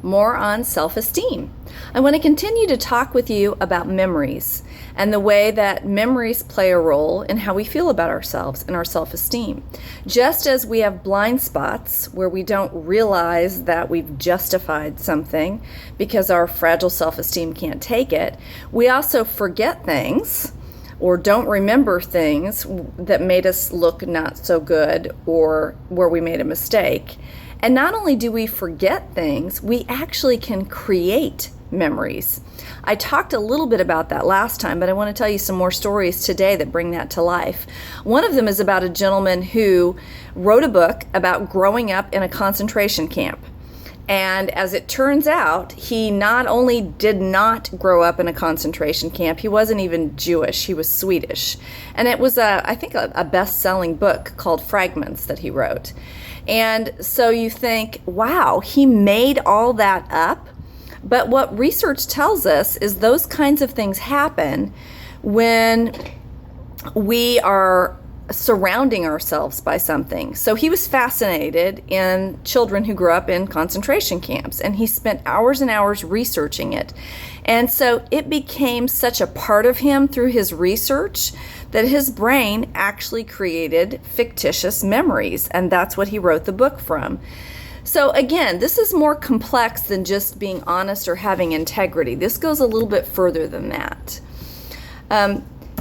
more on self-esteem. I want to continue to talk with you about memories and the way that memories play a role in how we feel about ourselves and our self-esteem. Just as we have blind spots where we don't realize that we've justified something because our fragile self-esteem can't take it, we also forget things or don't remember things that made us look not so good or where we made a mistake. And not only do we forget things, we actually can create memories. I talked a little bit about that last time, but I want to tell you some more stories today that bring that to life. One of them is about a gentleman who wrote a book about growing up in a concentration camp. And as it turns out, he not only did not grow up in a concentration camp, he wasn't even Jewish, he was Swedish. And it was, I think, a best-selling book called Fragments that he wrote. And so you think, wow, he made all that up? But what research tells us is those kinds of things happen when we are surrounding ourselves by something. So he was fascinated in children who grew up in concentration camps, and he spent hours and hours researching it. And so it became such a part of him through his research that his brain actually created fictitious memories, and that's what he wrote the book from. So again, this is more complex than just being honest or having integrity. This goes a little bit further than that.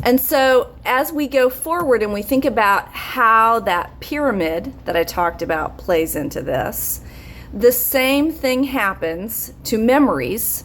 And so as we go forward and we think about how that pyramid that I talked about plays into this, the same thing happens to memories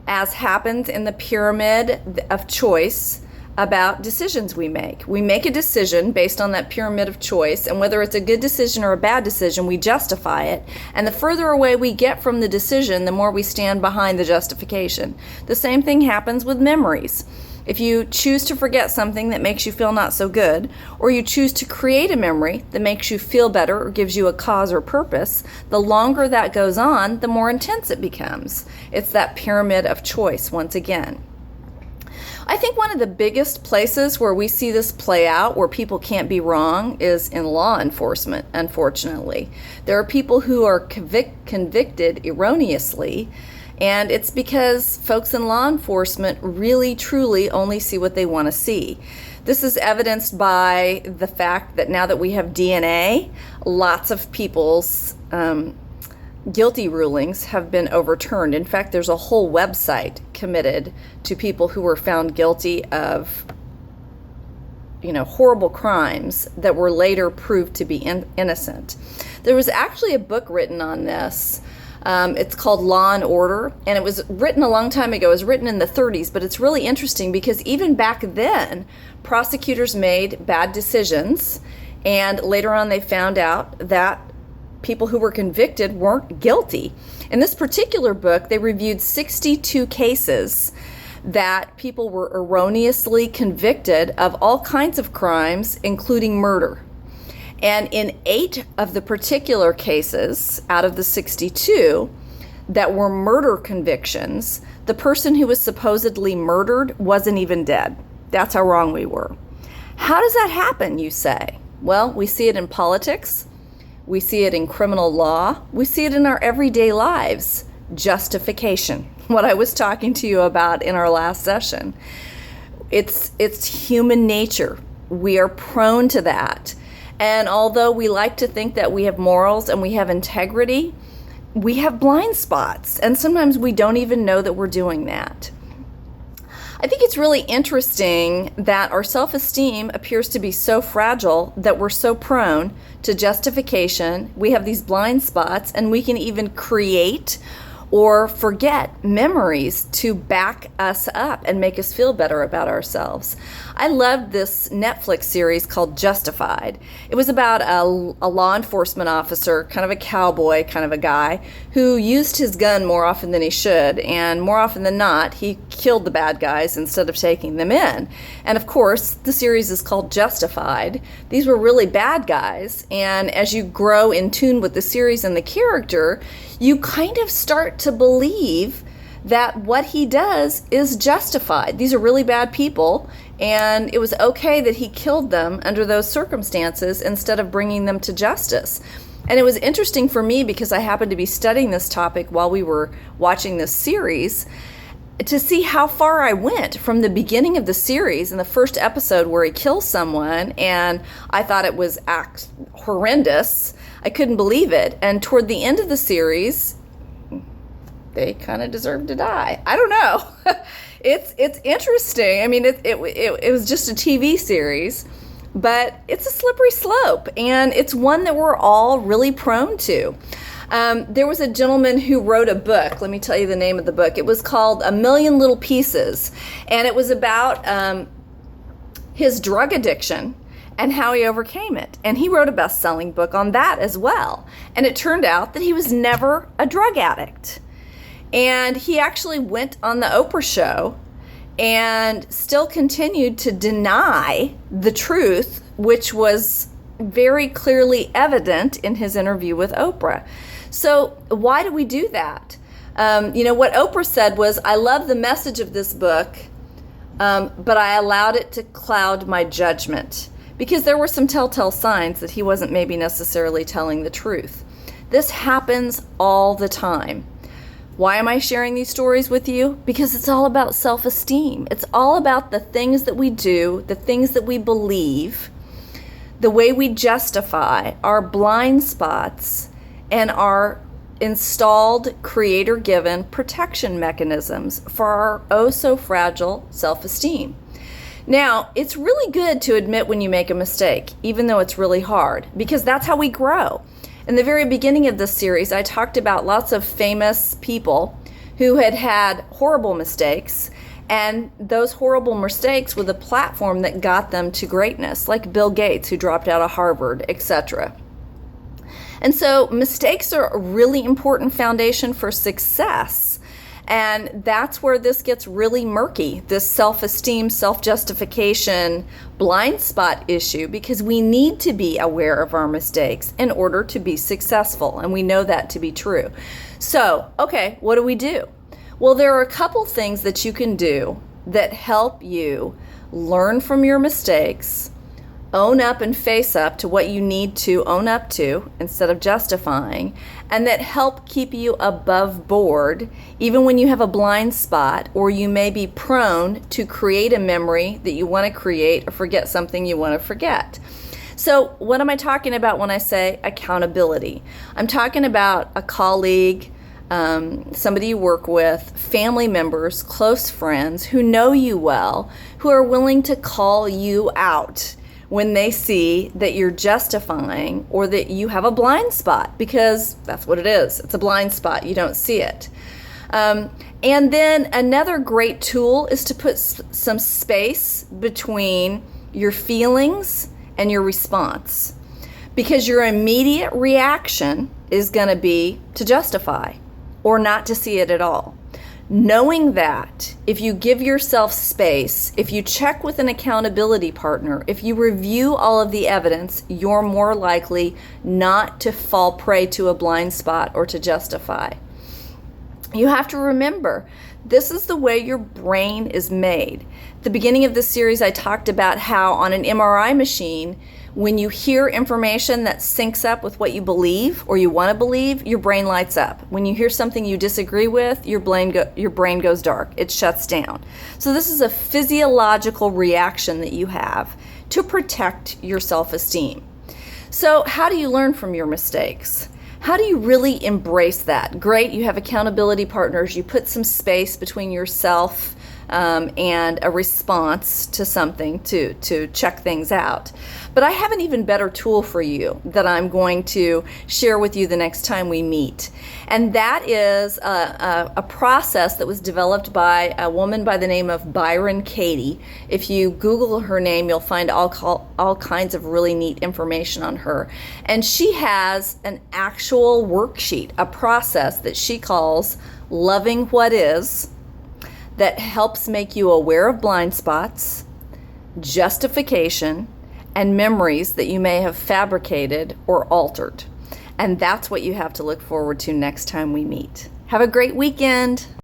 as happens in the pyramid of choice about decisions we make. We make a decision based on that pyramid of choice, and whether it's a good decision or a bad decision, we justify it. And the further away we get from the decision, the more we stand behind the justification. The same thing happens with memories. If you choose to forget something that makes you feel not so good, or you choose to create a memory that makes you feel better or gives you a cause or purpose, the longer that goes on, the more intense it becomes. It's that pyramid of choice once again. I think one of the biggest places where we see this play out, where people can't be wrong, is in law enforcement, unfortunately. There are people who are convicted erroneously, and it's because folks in law enforcement really, truly only see what they want to see. This is evidenced by the fact that now that we have DNA, lots of people's guilty rulings have been overturned. In fact, there's a whole website committed to people who were found guilty of, horrible crimes that were later proved to be innocent. There was actually a book written on this. It's called Law and Order, and it was written a long time ago. It was written in the 30s, but it's really interesting because even back then, prosecutors made bad decisions, and later on they found out that people who were convicted weren't guilty. In this particular book, they reviewed 62 cases that people were erroneously convicted of all kinds of crimes, including murder. And in 8 of the particular cases out of the 62 that were murder convictions, the person who was supposedly murdered wasn't even dead. That's how wrong we were. How does that happen, you say? Well, we see it in politics. We see it in criminal law. We see it in our everyday lives. Justification, what I was talking to you about in our last session. It's human nature. We are prone to that. And although we like to think that we have morals and we have integrity, we have blind spots. And sometimes we don't even know that we're doing that. I think it's really interesting that our self-esteem appears to be so fragile that we're so prone to justification. We have these blind spots, and we can even create or forget memories to back us up and make us feel better about ourselves. I loved this Netflix series called Justified. It was about a law enforcement officer, kind of a cowboy kind of a guy, who used his gun more often than he should, and more often than not, he killed the bad guys instead of taking them in. And of course, the series is called Justified. These were really bad guys, and as you grow in tune with the series and the character, you kind of start to believe that what he does is justified. These are really bad people, and it was okay that he killed them under those circumstances instead of bringing them to justice. And it was interesting for me because I happened to be studying this topic while we were watching this series, to see how far I went from the beginning of the series in the first episode where he kills someone, and I thought it was horrendous. I couldn't believe it. And toward the end of the series, they kind of deserved to die. I don't know. It's interesting. I mean, it was just a TV series, but it's a slippery slope, and it's one that we're all really prone to. There was a gentleman who wrote a book. Let me tell you the name of the book. It was called A Million Little Pieces, and it was about his drug addiction and how he overcame it. And he wrote a best-selling book on that as well. And it turned out that he was never a drug addict. And he actually went on the Oprah show and still continued to deny the truth, which was very clearly evident in his interview with Oprah. So why do we do that? What Oprah said was, I love the message of this book, but I allowed it to cloud my judgment, because there were some telltale signs that he wasn't maybe necessarily telling the truth. This happens all the time. Why am I sharing these stories with you? Because it's all about self-esteem. It's all about the things that we do, the things that we believe, the way we justify our blind spots, and our installed creator-given protection mechanisms for our oh-so-fragile self-esteem. Now, it's really good to admit when you make a mistake, even though it's really hard, because that's how we grow. In the very beginning of this series, I talked about lots of famous people who had had horrible mistakes, and those horrible mistakes were the platform that got them to greatness, like Bill Gates, who dropped out of Harvard, etc. And so mistakes are a really important foundation for success. And that's where this gets really murky, this self-esteem, self-justification, blind spot issue, because we need to be aware of our mistakes in order to be successful. And we know that to be true. So, okay, what do we do? Well, there are a couple things that you can do that help you learn from your mistakes, own up and face up to what you need to own up to instead of justifying, and that help keep you above board even when you have a blind spot, or you may be prone to create a memory that you want to create or forget something you want to forget. So what am I talking about when I say accountability? I'm talking about a colleague, somebody you work with, family members, close friends who know you well, who are willing to call you out when they see that you're justifying or that you have a blind spot, because that's what it is. It's a blind spot. You don't see it. And then another great tool is to put some space between your feelings and your response, because your immediate reaction is going to be to justify or not to see it at all. Knowing that if you give yourself space, if you check with an accountability partner, if you review all of the evidence, you're more likely not to fall prey to a blind spot or to justify. You have to remember, this is the way your brain is made. At the beginning of this series, I talked about how on an MRI machine, when you hear information that syncs up with what you believe or you want to believe, your brain lights up. When you hear something you disagree with, your brain goes dark. It shuts down. So this is a physiological reaction that you have to protect your self-esteem. So how do you learn from your mistakes? How do you really embrace that? Great, you have accountability partners. You put some space between yourself and a response to something to check things out. But I have an even better tool for you that I'm going to share with you the next time we meet. And that is a process that was developed by a woman by the name of Byron Katie. If you Google her name, you'll find all kinds of really neat information on her. And she has an actual worksheet, a process that she calls Loving What Is, that helps make you aware of blind spots, justification, and memories that you may have fabricated or altered. And that's what you have to look forward to next time we meet. Have a great weekend.